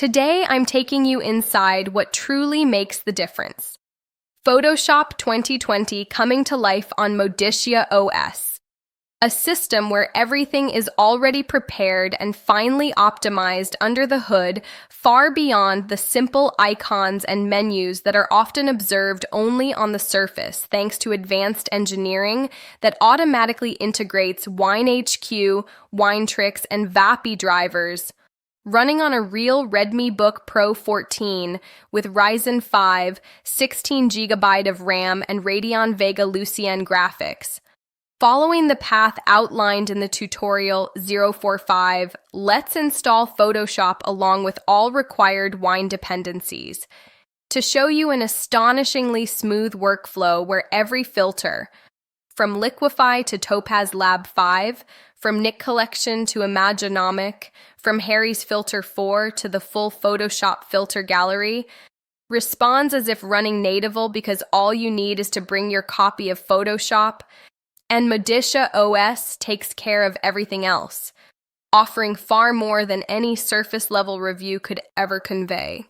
Today, I'm taking you inside what truly makes the difference. Photoshop 2020 coming to life on MODICIA O.S, a system where everything is already prepared and finely optimized under the hood, far beyond the simple icons and menus that are often observed only on the surface thanks to advanced engineering that automatically integrates WineHQ, Winetricks, and VAAPI drivers. Running on a real Redmi Book Pro 14 with Ryzen 5, 16 GB of RAM, and Radeon Vega Lucien graphics. Following the path outlined in the tutorial 045, let's install Photoshop along with all required wine dependencies to show you an astonishingly smooth workflow where every filter, from Liquify to Topaz Lab 5, from Nick Collection to Imaginomic, from Harry's Filter 4 to the full Photoshop filter gallery, responds as if running natively because all you need is to bring your copy of Photoshop, and MODICIA O.S takes care of everything else, offering far more than any surface-level review could ever convey.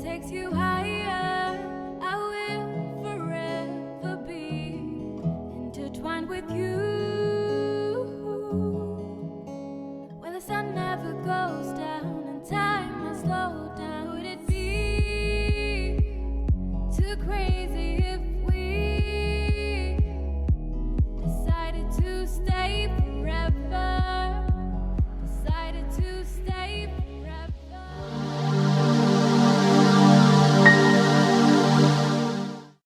Takes you higher, I will forever be intertwined with you, where the sun never goes down and time